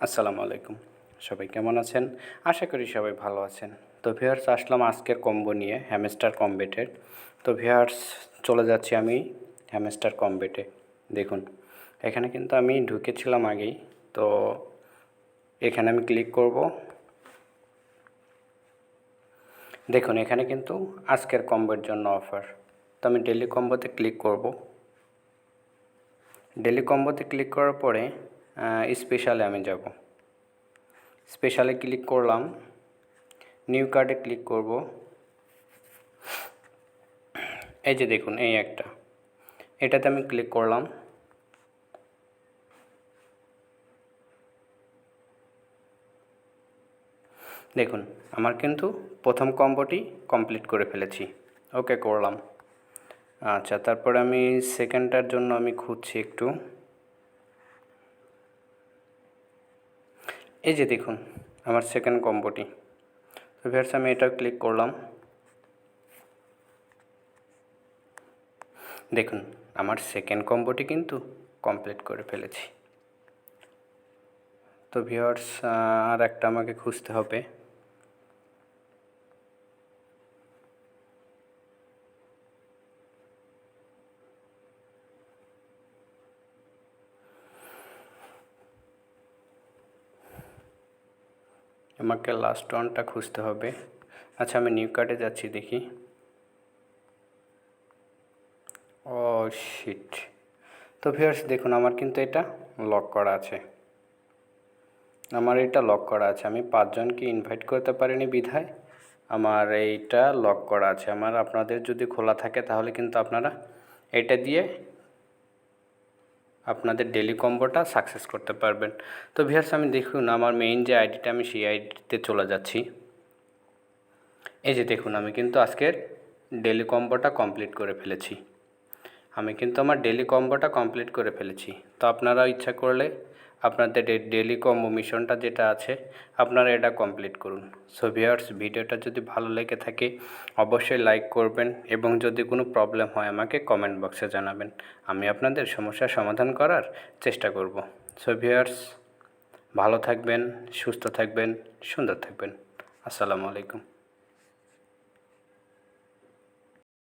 আসসালামু আলাইকুম। সবাই কেমন আছেন? আশা করি সবাই ভালো আছেন। তো ভিউয়ার্স, আসলাম আজকের কম্বো নিয়ে হ্যামস্টার কমবেটের। তো ভিউয়ার্স, চলে যাচ্ছি আমি হ্যামস্টার কমবেটে। দেখুন, এখানে কিন্তু আমি ঢুকেছিলাম আগেই। তো এখানে আমি ক্লিক করব। দেখুন, এখানে কিন্তু আজকের কম্বোর জন্য অফার। তো আমি ডেইলি কম্বোতে ক্লিক করব। ডেইলি কম্বোতে ক্লিক করার পরে স্পেশালে আমি যাব। স্পেশালে ক্লিক করলাম, নিউ কার্ডে ক্লিক করব। এই যে দেখুন, এই একটা, এটাতে আমি ক্লিক করলাম। দেখুন, আমার কিন্তু প্রথম কম্বোটি কমপ্লিট করে ফেলেছি। ওকে করলাম। আচ্ছা, তারপরে আমি সেকেন্ডটার জন্য আমি খুঁজছি একটু। এই যে দেখুন, আমার সেকেন্ড কম্বোটি। তো ভিউয়ার্স, আমি এটা ক্লিক করলাম। দেখুন, আমার সেকেন্ড কম্বোটি কিন্তু কমপ্লিট করে ফেলেছি। তো ভিউয়ার্স, আর একটা আমাকে খুঁজতে হবে। আমাকে লাস্ট ওয়ানটা খুঁজতে হবে। আচ্ছা, আমি নিউ কার্ডে যাচ্ছি, দেখি। ও শিট! তো ভিউয়ার্স, দেখুন, আমার কিন্তু এটা লক করা আছে। আমি 5 জনকে ইনভাইট করতে পারিনি বিধায় আমার এইটা লক করা আছে। আপনাদের যদি খোলা থাকে তাহলে কিন্তু আপনারা এটা দিয়ে আপনাদের ডেইলি কম্বোটা সাকসেস করতে পারবেন। তো ভিউয়ার্স, আমি দেখুন, আমার মেইন যে আইডিটা, আমি সেই আইডিতে চলে যাচ্ছি। এই যে দেখুন, আমি কিন্তু আজকের ডেইলি কম্বোটা কমপ্লিট করে ফেলেছি। আমার ডেইলি কম্বোটা কমপ্লিট করে ফেলেছি। তো আপনারা ইচ্ছা করলে আপনাদের ডেইলি কম্বো মিশনটা যেটা আছে, আপনারা এটা কমপ্লিট করুন। সো ভিউয়ার্স, ভিডিওটা যদি ভালো লেগে থাকে অবশ্যই লাইক করবেন, এবং যদি কোনো প্রবলেম হয় আমাকে কমেন্ট বক্সে জানাবেন। আমি আপনাদের সমস্যার সমাধান করার চেষ্টা করব। সো ভিউয়ার্স, ভালো থাকবেন, সুস্থ থাকবেন, সুন্দর থাকবেন। আসসালামু আলাইকুম।